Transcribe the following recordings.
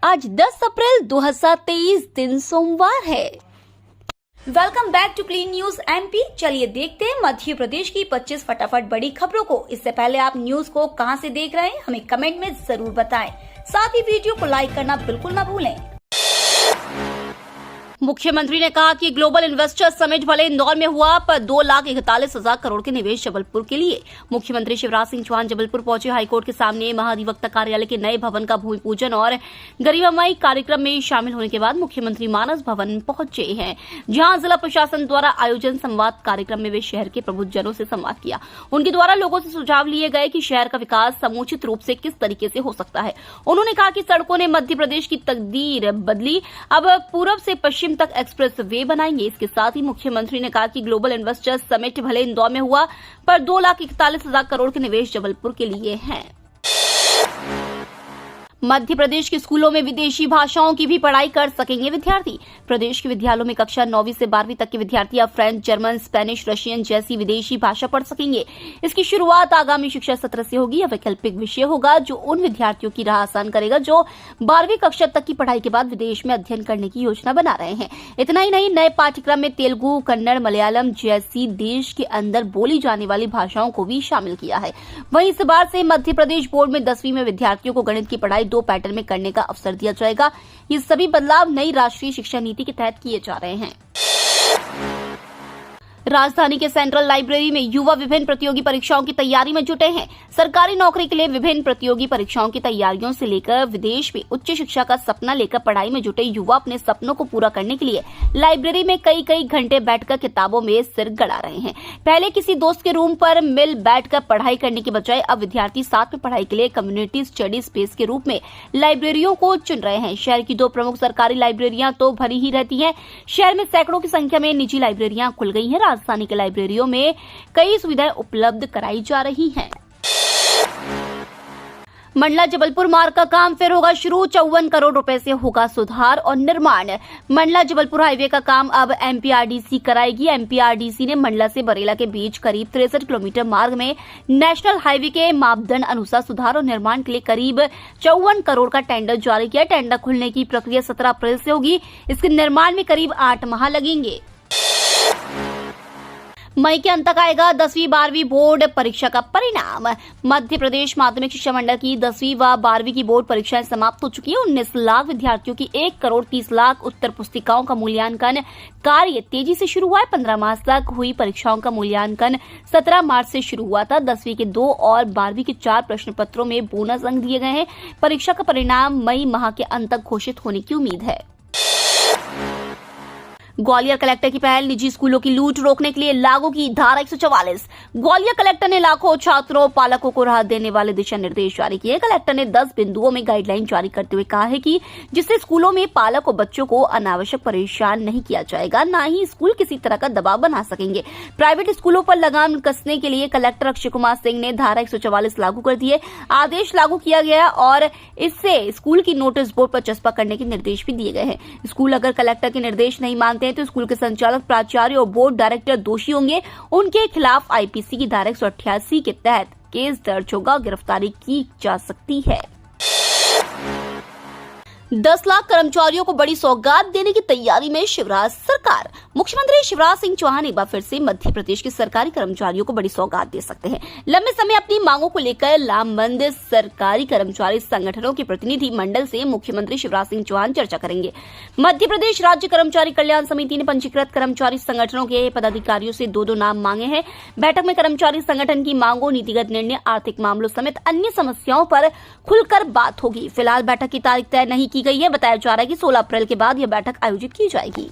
आज 10 अप्रैल 2023 दिन सोमवार है। Welcome back to clean news MP. चलिए देखते हैं मध्य प्रदेश की 25 फटाफट बड़ी खबरों को। इससे पहले आप न्यूज को कहां से देख रहे हैं हमें कमेंट में जरूर बताएं। साथ ही वीडियो को लाइक करना बिल्कुल ना भूलें। मुख्यमंत्री ने कहा कि ग्लोबल इन्वेस्टर समिट भले इंदौर में हुआ पर 2,41,000 करोड़ के निवेश जबलपुर के लिए। मुख्यमंत्री शिवराज सिंह चौहान जबलपुर पहुंचे। हाईकोर्ट के सामने महाधिवक्ता कार्यालय के नए भवन का भूमि पूजन और गरिमामयी कार्यक्रम में शामिल होने के बाद मुख्यमंत्री मानस भवन पहुंचे हैं, जहां जिला प्रशासन द्वारा आयोजन संवाद कार्यक्रम में वे शहर के प्रबुद्धजनों से संवाद किया। उनके द्वारा लोगों से सुझाव लिए गए कि शहर का विकास समुचित रूप से किस तरीके से हो सकता है। उन्होंने कहा कि सड़कों ने मध्य प्रदेश की तकदीर बदली, अब पूर्व से पश्चिम तक एक्सप्रेस वे बनाएंगे। इसके साथ ही मुख्यमंत्री ने कहा कि ग्लोबल इन्वेस्टर्स समिट भले इंदौर में हुआ पर 2,41,000 करोड़ के निवेश जबलपुर के लिए हैं। मध्य प्रदेश के स्कूलों में विदेशी भाषाओं की भी पढ़ाई कर सकेंगे विद्यार्थी। प्रदेश के विद्यालयों में कक्षा 9वीं से 12वीं तक के विद्यार्थी अब फ्रेंच, जर्मन, स्पेनिश, रशियन जैसी विदेशी भाषा पढ़ सकेंगे। इसकी शुरुआत आगामी शिक्षा सत्र से होगी। यह वैकल्पिक विषय होगा जो उन विद्यार्थियों की राह आसान करेगा जो 12वीं कक्षा तक की पढ़ाई के बाद विदेश में अध्ययन करने की योजना बना रहे हैं। इतना ही नहीं, नए पाठ्यक्रम में तेलुगु, कन्नड़, मलयालम जैसी देश के अंदर बोली जाने वाली भाषाओं को भी शामिल किया है। वहीं इस बार से मध्य प्रदेश बोर्ड में 10वीं में विद्यार्थियों को गणित की पढ़ाई 2 पैटर्न में करने का अवसर दिया जाएगा। ये सभी बदलाव नई राष्ट्रीय शिक्षा नीति के तहत किए जा रहे हैं। राजधानी के सेंट्रल लाइब्रेरी में युवा विभिन्न प्रतियोगी परीक्षाओं की तैयारी में जुटे हैं। सरकारी नौकरी के लिए विभिन्न प्रतियोगी परीक्षाओं की तैयारियों से लेकर विदेश में उच्च शिक्षा का सपना लेकर पढ़ाई में जुटे युवा अपने सपनों को पूरा करने के लिए लाइब्रेरी में कई घंटे बैठकर किताबों में सिर गड़ा रहे हैं। पहले किसी दोस्त के रूम पर मिल बैठकर पढ़ाई करने की बजाय अब विद्यार्थी साथ में पढ़ाई के लिए कम्युनिटी स्टडी स्पेस के रूप में लाइब्रेरियों को चुन रहे हैं। शहर की 2 प्रमुख सरकारी लाइब्रेरियां तो भरी ही रहती हैं। शहर में सैकड़ों की संख्या में निजी लाइब्रेरियां खुल गई हैं। राजधानी के लाइब्रेरियों में कई सुविधाएं उपलब्ध कराई जा रही हैं। मंडला जबलपुर मार्ग का काम फिर होगा शुरू। 54 करोड़ रुपए से होगा सुधार और निर्माण। मंडला जबलपुर हाईवे का काम अब एमपीआरडीसी कराएगी। एमपीआरडीसी ने मंडला से बरेला के बीच करीब 63 किलोमीटर मार्ग में नेशनल हाईवे के मापदंड अनुसार सुधार और निर्माण के लिए करीब 54 करोड़ का टेंडर जारी किया। टेंडर खुलने की प्रक्रिया 17 अप्रैल से होगी। इसके निर्माण में करीब 8 माह लगेंगे। मई के अंत तक आएगा 10वीं 12वीं बोर्ड परीक्षा का परिणाम। मध्य प्रदेश माध्यमिक शिक्षा मंडल की 10वीं व 12वीं की बोर्ड परीक्षाएं समाप्त हो चुकी है। 19 लाख विद्यार्थियों की 1,30,00,000 उत्तर पुस्तिकाओं का मूल्यांकन कार्य तेजी से शुरू हुआ है। 15 मार्च तक हुई परीक्षाओं का मूल्यांकन 17 मार्च से शुरू हुआ था। 10वीं के 2 और 12वीं के 4 प्रश्न पत्रों में बोनस अंक दिए गए हैं। परीक्षा का परिणाम मई माह के अंत तक घोषित होने की उम्मीद है। ग्वालियर कलेक्टर की पहल, निजी स्कूलों की लूट रोकने के लिए लागू की धारा 144। ग्वालियर कलेक्टर ने लाखों छात्रों पालकों को राहत देने वाले दिशा निर्देश जारी किए। कलेक्टर ने 10 बिंदुओं में गाइडलाइन जारी करते हुए कहा है कि जिससे स्कूलों में पालक और बच्चों को अनावश्यक परेशान नहीं किया जाएगा, न ही स्कूल किसी तरह का दबाव बना सकेंगे। प्राइवेट स्कूलों पर लगाम कसने के लिए कलेक्टर अक्षय कुमार सिंह ने धारा 144 लागू कर दिए। आदेश लागू किया गया और इससे स्कूल की नोटिस बोर्ड पर चस्पा करने के निर्देश भी दिए गए हैं। स्कूल अगर कलेक्टर के निर्देश नहीं मानते तो स्कूल के संचालक, प्राचार्य और बोर्ड डायरेक्टर दोषी होंगे। उनके खिलाफ आईपीसी की धारा 188 के तहत केस दर्ज होगा, गिरफ्तारी की जा सकती है। 10 लाख कर्मचारियों को बड़ी सौगात देने की तैयारी में शिवराज सरकार। मुख्यमंत्री शिवराज सिंह चौहान एक बार फिर से मध्य प्रदेश के सरकारी कर्मचारियों को बड़ी सौगात दे सकते हैं। लंबे समय अपनी मांगों को लेकर लामबंद सरकारी कर्मचारी संगठनों के प्रतिनिधि मंडल से मुख्यमंत्री शिवराज सिंह चौहान चर्चा करेंगे। मध्य प्रदेश राज्य कर्मचारी कल्याण समिति ने पंजीकृत कर्मचारी संगठनों के पदाधिकारियों से 2 नाम मांगे हैं। बैठक में कर्मचारी संगठन की मांगों, नीतिगत निर्णय, आर्थिक मामलों समेत अन्य समस्याओं पर खुलकर बात होगी। फिलहाल बैठक की तारीख तय नहीं की गई है। बताया जा रहा है कि 16 अप्रैल के बाद यह बैठक आयोजित की जाएगी।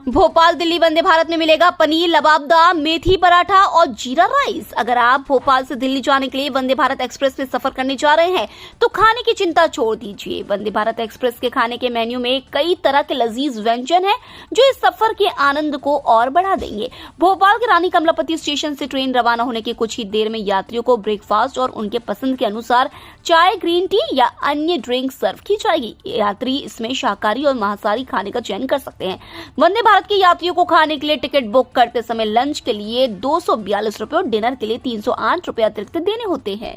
भोपाल दिल्ली वंदे भारत में मिलेगा पनीर, लबाबदा, मेथी पराठा और जीरा राइस। अगर आप भोपाल से दिल्ली जाने के लिए वंदे भारत एक्सप्रेस में सफर करने जा रहे हैं तो खाने की चिंता छोड़ दीजिए। वंदे भारत एक्सप्रेस के खाने के मेन्यू में कई तरह के लजीज व्यंजन हैं जो इस सफर के आनंद को और बढ़ा देंगे। भोपाल के रानी कमलापति स्टेशन से ट्रेन रवाना होने के कुछ ही देर में यात्रियों को ब्रेकफास्ट और उनके पसंद के अनुसार चाय, ग्रीन टी या अन्य ड्रिंक सर्व की जाएगी। यात्री इसमें शाकाहारी और मांसाहारी खाने का चयन कर सकते हैं। वंदे भारत के यात्रियों को खाने के लिए टिकट बुक करते समय लंच के लिए 242 रुपए और डिनर के लिए 308 रुपए अतिरिक्त देने होते हैं।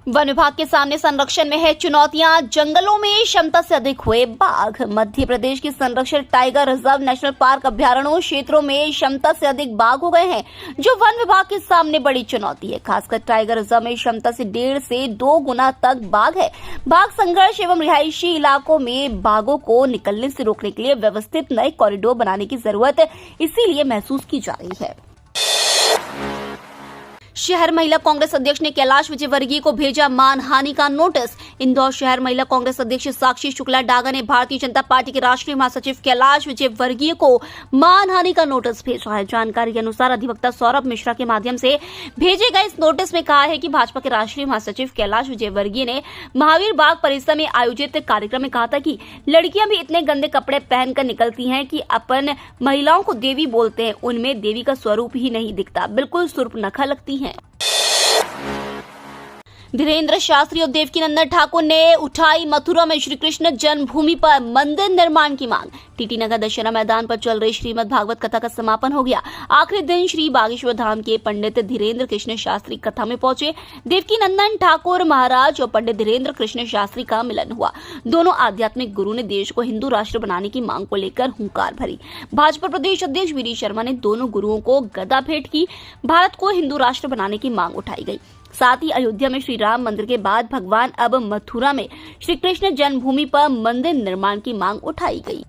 वन विभाग के सामने संरक्षण में है चुनौतियां, जंगलों में क्षमता से अधिक हुए बाघ। मध्य प्रदेश की संरक्षित टाइगर रिजर्व, नेशनल पार्क, अभ्यारण्यों क्षेत्रों में क्षमता से अधिक बाघ हो गए हैं, जो वन विभाग के सामने बड़ी चुनौती है। खासकर टाइगर रिजर्व में क्षमता से 1.5 से 2 गुना तक बाघ है। बाघ संघर्ष एवं रिहायशी इलाकों में बाघों को निकलने से रोकने के लिए व्यवस्थित नए कॉरिडोर बनाने की जरूरत इसीलिए महसूस की जा रही है। शहर महिला कांग्रेस अध्यक्ष ने कैलाश विजयवर्गीय को भेजा मानहानि का नोटिस। इंदौर शहर महिला कांग्रेस अध्यक्ष साक्षी शुक्ला डागा ने भारतीय जनता पार्टी के राष्ट्रीय महासचिव कैलाश विजयवर्गीय को मानहानि का नोटिस भेजा है। जानकारी के अनुसार अधिवक्ता सौरभ मिश्रा के माध्यम से भेजे गए इस नोटिस में कहा है कि भाजपा के राष्ट्रीय महासचिव कैलाश विजयवर्गीय ने महावीर बाग परिसर में आयोजित कार्यक्रम में कहा था कि लड़कियां भी इतने गंदे कपड़े पहनकर निकलती हैं कि अपन महिलाओं को देवी बोलते हैं, उनमें देवी का स्वरूप ही नहीं दिखता, बिल्कुल सूर्पनखा लगती हैं। धीरेन्द्र शास्त्री और देवकीनंदन ठाकुर ने उठाई मथुरा में श्री कृष्ण जन्मभूमि पर मंदिर निर्माण की मांग। टीटी नगर दशहरा मैदान पर चल रही श्रीमद् भागवत कथा का समापन हो गया। आखिरी दिन श्री बागेश्वर धाम के पंडित धीरेन्द्र कृष्ण शास्त्री कथा में पहुंचे। देवकीनंदन ठाकुर महाराज और पंडित धीरेन्द्र कृष्ण शास्त्री का मिलन हुआ। दोनों आध्यात्मिक गुरु ने देश को हिंदू राष्ट्र बनाने की मांग को लेकर हुंकार भरी। भाजपा प्रदेश अध्यक्ष वीडी शर्मा ने दोनों गुरुओं को गदा भेंट की। भारत को हिंदू राष्ट्र बनाने की मांग उठाई गई। साथ ही अयोध्या में श्री राम मंदिर के बाद भगवान अब मथुरा में श्री कृष्ण जन्मभूमि पर मंदिर निर्माण की मांग उठाई गई।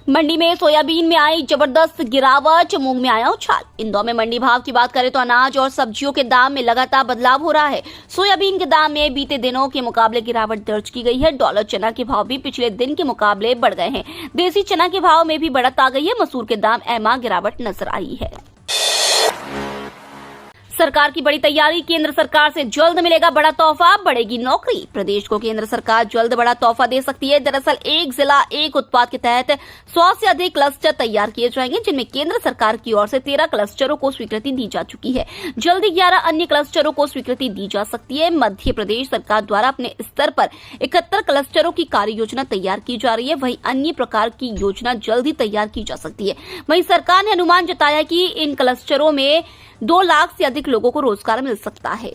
मंडी में सोयाबीन में आई जबरदस्त गिरावट, मूंग में आया उछाल। इंदौर में मंडी भाव की बात करें तो अनाज और सब्जियों के दाम में लगातार बदलाव हो रहा है। सोयाबीन के दाम में बीते दिनों के मुकाबले गिरावट दर्ज की गई है। डॉलर चना के भाव भी पिछले दिन के मुकाबले बढ़ गए हैं। देसी चना के भाव में भी बढ़त आ गई है। मसूर के दाम एमा गिरावट नजर आई है। सरकार की बड़ी तैयारी, केंद्र सरकार से जल्द मिलेगा बड़ा तोहफा, बढ़ेगी नौकरी। प्रदेश को केंद्र सरकार जल्द बड़ा तोहफा दे सकती है। दरअसल एक जिला एक उत्पाद के तहत 100 से अधिक क्लस्टर तैयार किए जाएंगे, जिनमें केंद्र सरकार की ओर से 13 क्लस्टरों को स्वीकृति दी जा चुकी है। जल्दी 11 अन्य क्लस्टरों को स्वीकृति दी जा सकती है। मध्य प्रदेश सरकार द्वारा अपने स्तर पर 71 क्लस्टरों की कार्य योजना तैयार की जा रही है। वहीं अन्य प्रकार की योजना जल्द ही तैयार की जा सकती है। वहीं सरकार ने अनुमान जताया कि इन क्लस्टरों में 2 लाख से अधिक लोगों को रोजगार मिल सकता है।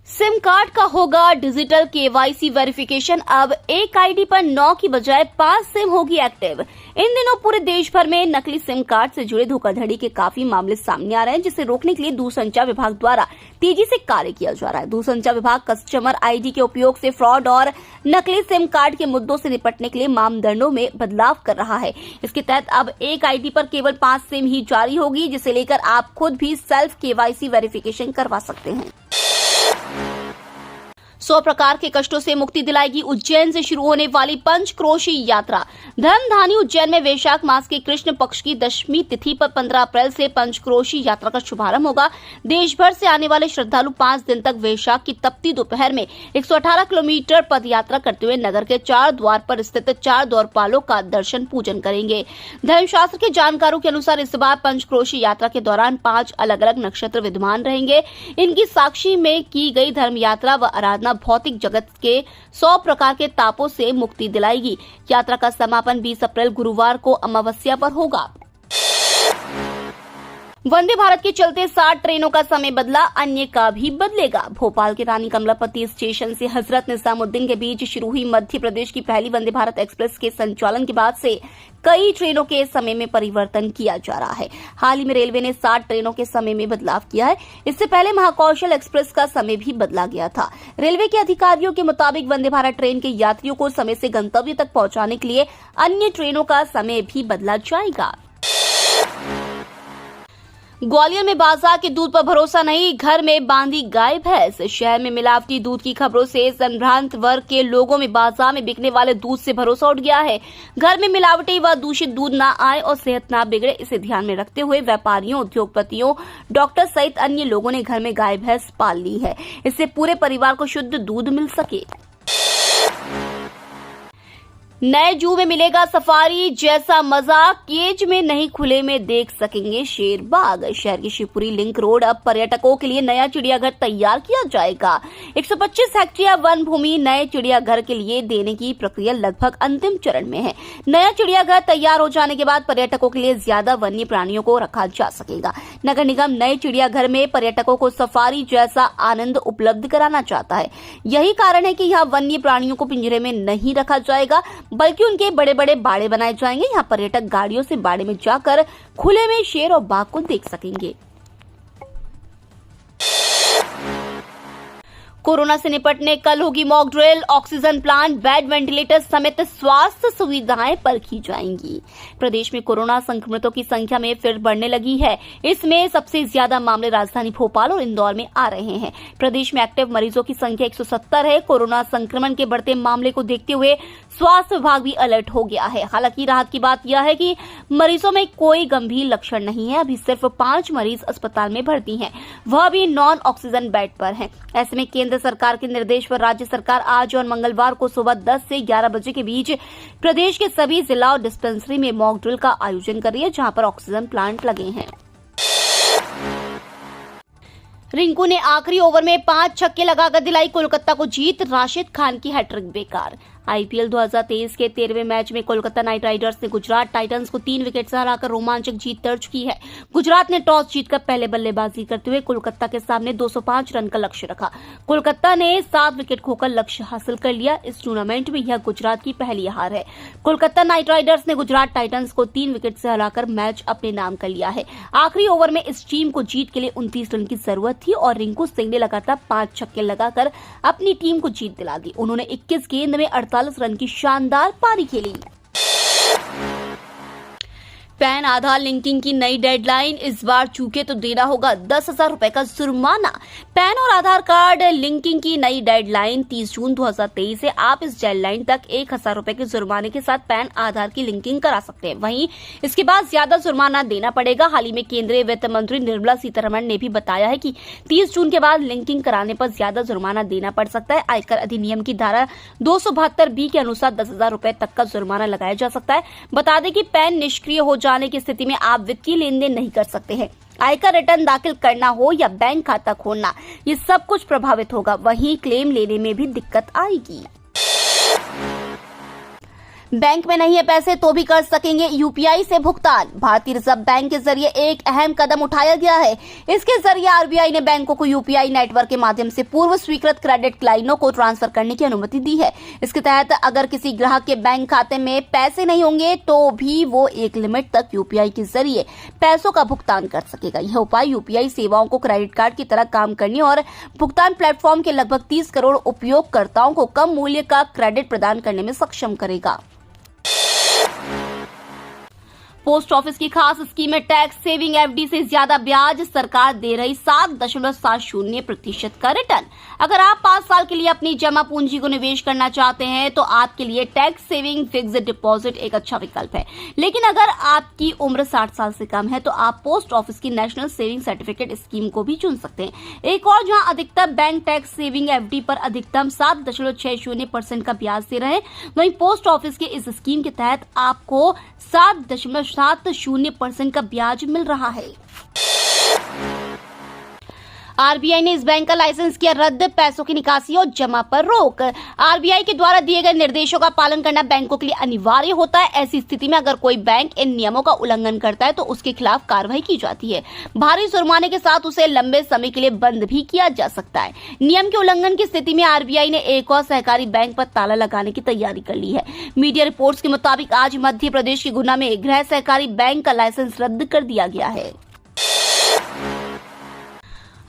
सिम कार्ड का होगा डिजिटल केवाईसी वेरिफिकेशन। अब एक आईडी पर 9 की बजाय 5 सिम होगी एक्टिव। इन दिनों पूरे देश भर में नकली सिम कार्ड से जुड़े धोखाधड़ी के काफी मामले सामने आ रहे हैं, जिसे रोकने के लिए दूरसंचार विभाग द्वारा तेजी से कार्य किया जा रहा है। दूरसंचार विभाग कस्टमर आईडी के उपयोग से फ्रॉड और नकली सिम कार्ड के मुद्दों से निपटने के लिए मानदंडों में बदलाव कर रहा है। इसके तहत अब एक आईडी पर केवल 5 सिम ही जारी होगी, जिसे लेकर आप खुद भी सेल्फ केवाईसी वेरिफिकेशन करवा सकते हैं। 100 प्रकार के कष्टों से मुक्ति दिलाएगी उज्जैन से शुरू होने वाली पंचक्रोशी यात्रा। धर्मधानी उज्जैन में वैशाख मास के कृष्ण पक्ष की दशमी तिथि पर 15 अप्रैल से पंचक्रोशी यात्रा का शुभारंभ होगा। देश भर से आने वाले श्रद्धालु 5 दिन तक वैशाख की तपती दोपहर में 118 किलोमीटर पद यात्रा करते हुए नगर के 4 द्वार पर स्थित 4 द्वारपालों का दर्शन पूजन करेंगे। धर्मशास्त्र के जानकारों के अनुसार इस बार पंचक्रोशी यात्रा के दौरान 5 अलग अलग नक्षत्र विद्यमान रहेंगे। इनकी साक्षी में की गई धर्म यात्रा व आराधना भौतिक जगत के 100 प्रकार के तापों से मुक्ति दिलाएगी। यात्रा का समापन 20 अप्रैल गुरुवार को अमावस्या पर होगा। वंदे भारत के चलते 60 ट्रेनों का समय बदला, अन्य का भी बदलेगा। भोपाल के रानी कमलापति स्टेशन से हजरत निजामुद्दीन के बीच शुरू हुई मध्य प्रदेश की पहली वंदे भारत एक्सप्रेस के संचालन के बाद से कई ट्रेनों के समय में परिवर्तन किया जा रहा है। हाल ही में रेलवे ने 60 ट्रेनों के समय में बदलाव किया है। इससे पहले महाकौशल एक्सप्रेस का समय भी बदला गया था। रेलवे के अधिकारियों के मुताबिक वंदे भारत ट्रेन के यात्रियों को समय से गंतव्य तक पहुंचाने के लिए अन्य ट्रेनों का समय भी बदला जाएगा। ग्वालियर में बाजार के दूध पर भरोसा नहीं, घर में बांधी गाय भैंस। शहर में मिलावटी दूध की खबरों से संभ्रांत वर्ग के लोगों में बाजार में बिकने वाले दूध से भरोसा उठ गया है। घर में मिलावटी व दूषित दूध न आए और सेहत न बिगड़े, इसे ध्यान में रखते हुए व्यापारियों, उद्योगपतियों, डॉक्टर सहित अन्य लोगों ने घर में गाय भैंस पाल ली है। इससे पूरे परिवार को शुद्ध दूध मिल सके। नए जू में मिलेगा सफारी जैसा मजा, केज में नहीं खुले में देख सकेंगे शेर बाघ। शहर की शिवपुरी लिंक रोड अब पर्यटकों के लिए नया चिड़ियाघर तैयार किया जाएगा। 125 हेक्टेयर वन भूमि नए चिड़ियाघर के लिए देने की प्रक्रिया लगभग अंतिम चरण में है। नया चिड़ियाघर तैयार हो जाने के बाद पर्यटकों के लिए ज्यादा वन्य प्राणियों को रखा जा सकेगा। नगर निगम नए चिड़ियाघर में पर्यटकों को सफारी जैसा आनंद उपलब्ध कराना चाहता है। यही कारण है कि यहाँ वन्य प्राणियों को पिंजरे में नहीं रखा जाएगा, बल्कि उनके बड़े बड़े बाड़े बनाए जाएंगे। यहाँ पर्यटक गाड़ियों से बाड़े में जाकर खुले में शेर और बाघ को देख सकेंगे। कोरोना से निपटने कल होगी mock drill. Oxygen plant, bed, ventilator समेत स्वास्थ्य सुविधाएं परखी जाएंगी। प्रदेश में कोरोना संक्रमितों की संख्या में फिर बढ़ने लगी है। इसमें सबसे ज्यादा मामले राजधानी भोपाल और इंदौर में आ रहे हैं। प्रदेश में एक्टिव मरीजों की संख्या 170 है। कोरोना संक्रमण के बढ़ते मामले को देखते हुए स्वास्थ्य विभाग भी अलर्ट हो गया है। हालांकि राहत की बात यह है कि मरीजों में कोई गंभीर लक्षण नहीं है। अभी सिर्फ 5 मरीज अस्पताल में भर्ती हैं, वह भी नॉन ऑक्सीजन बेड पर हैं। ऐसे में केंद्र सरकार के निर्देश पर राज्य सरकार आज और मंगलवार को सुबह 10 से 11 बजे के बीच प्रदेश के सभी जिला और डिस्पेंसरी में मॉक ड्रिल का आयोजन कर रही है, जहां पर ऑक्सीजन प्लांट लगे हैं। रिंकू ने आखिरी ओवर में 5 छक्के लगाकर दिलाई कोलकाता को जीत। राशिद खान की हैट्रिक बेकार। आईपीएल 2023 के 13वें मैच में कोलकाता नाइट राइडर्स ने गुजरात टाइटंस को 3 विकेट से हराकर रोमांचक जीत दर्ज की है। गुजरात ने टॉस जीतकर पहले बल्लेबाजी करते हुए कोलकाता के सामने 205 रन का लक्ष्य रखा। कोलकाता ने 7 विकेट खोकर लक्ष्य हासिल कर लिया। इस टूर्नामेंट में यह गुजरात की पहली हार है। कोलकाता नाइट राइडर्स ने गुजरात टाइटंस को 3 विकेट से हराकर मैच अपने नाम कर लिया है। आखिरी ओवर में इस टीम को जीत के लिए 29 रन की जरूरत थी और रिंकू सिंह ने लगातार 5 छक्के लगाकर अपनी टीम को जीत दिला दी। उन्होंने 21 गेंद में 48 रन की शानदार पारी खेली। पैन आधार लिंकिंग की नई डेडलाइन, इस बार चूके तो देना होगा 10,000 रुपए का जुर्माना। पैन और आधार कार्ड लिंकिंग की नई डेडलाइन 30 जून 2023 है। आप इस डेडलाइन तक 1,000 रुपए के जुर्माने के साथ पैन आधार की लिंकिंग करा सकते हैं। वहीं इसके बाद ज्यादा जुर्माना देना पड़ेगा। हाल ही में केंद्रीय वित्त मंत्री निर्मला सीतारमण ने भी बताया है कि 30 जून के बाद लिंकिंग कराने पर ज्यादा जुर्माना देना पड़ सकता है। आयकर अधिनियम की धारा 272B के अनुसार 10,000 रुपए तक का जुर्माना लगाया जा सकता है। बता दें कि पैन निष्क्रिय हो जाने की स्थिति में आप वित्तीय लेन देन नहीं कर सकते हैं। आयकर रिटर्न दाखिल करना हो या बैंक खाता खोलना, ये सब कुछ प्रभावित होगा। वहीं क्लेम लेने में भी दिक्कत आएगी। बैंक में नहीं है पैसे तो भी कर सकेंगे यूपीआई से भुगतान। भारतीय रिजर्व बैंक के जरिए एक अहम कदम उठाया गया है। इसके जरिए आरबीआई ने बैंकों को यूपीआई नेटवर्क के माध्यम से पूर्व स्वीकृत क्रेडिट लाइनों को ट्रांसफर करने की अनुमति दी है। इसके तहत अगर किसी ग्राहक के बैंक खाते में पैसे नहीं होंगे तो भी वो एक लिमिट तक यूपीआई के जरिए पैसों का भुगतान कर सकेगा। यह उपाय यूपीआई सेवाओं को क्रेडिट कार्ड की तरह काम करने और भुगतान प्लेटफॉर्म के लगभग 30 करोड़ उपयोगकर्ताओं को कम मूल्य का क्रेडिट प्रदान करने में सक्षम करेगा। पोस्ट ऑफिस की खास स्कीम में टैक्स सेविंग एफडी से ज्यादा ब्याज, सरकार दे रही 7.70% का रिटर्न। अगर आप 5 साल के लिए अपनी जमा पूंजी को निवेश करना चाहते हैं तो आपके लिए टैक्स सेविंग फिक्स्ड डिपॉजिट एक अच्छा विकल्प है। लेकिन अगर आपकी उम्र 60 साल से कम है तो आप पोस्ट ऑफिस की नेशनल सेविंग सर्टिफिकेट स्कीम को भी चुन सकते हैं। एक और जहां अधिकतर बैंक टैक्स सेविंग एफडी पर अधिकतम 7.60% का ब्याज दे रहे हैं, वहीं पोस्ट ऑफिस के इस स्कीम के तहत आपको 7.70% का ब्याज मिल रहा है। आरबीआई ने इस बैंक का लाइसेंस किया रद्द, पैसों की निकासी और जमा पर रोक। आरबीआई के द्वारा दिए गए निर्देशों का पालन करना बैंकों के लिए अनिवार्य होता है। ऐसी स्थिति में अगर कोई बैंक इन नियमों का उल्लंघन करता है तो उसके खिलाफ कार्रवाई की जाती है। भारी जुर्माने के साथ उसे लंबे समय के लिए बंद भी किया जा सकता है। नियम के उल्लंघन की स्थिति में आरबीआई ने एक और सहकारी बैंक पर ताला लगाने की तैयारी कर ली है। मीडिया रिपोर्ट्स के मुताबिक आज मध्य प्रदेश की गुना में गृह सहकारी बैंक का लाइसेंस रद्द कर दिया गया है।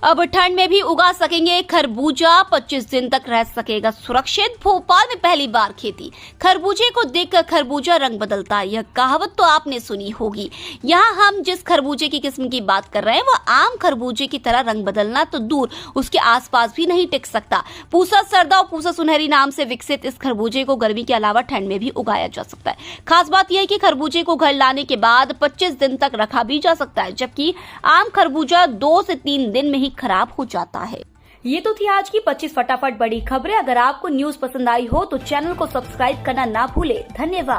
अब ठंड में भी उगा सकेंगे खरबूजा, 25 दिन तक रह सकेगा सुरक्षित। भोपाल में पहली बार खेती। खरबूजे को देखकर खरबूजा रंग बदलता है, यह कहावत तो आपने सुनी होगी। यहाँ हम जिस खरबूजे की किस्म की बात कर रहे हैं वह आम खरबूजे की तरह रंग बदलना तो दूर, उसके आसपास भी नहीं टिक सकता। पूसा सरदा और पूसा सुनहरी नाम से विकसित इस खरबूजे को गर्मी के अलावा ठंड में भी उगाया जा सकता है। खास बात यह है कि खरबूजे को घर लाने के बाद 25 दिन तक रखा भी जा सकता है, जबकि आम खरबूजा 2 से 3 दिन में ही खराब हो जाता है। ये तो थी आज की 25 फटाफट बड़ी खबरें। अगर आपको न्यूज पसंद आई हो तो चैनल को सब्सक्राइब करना ना भूले। धन्यवाद।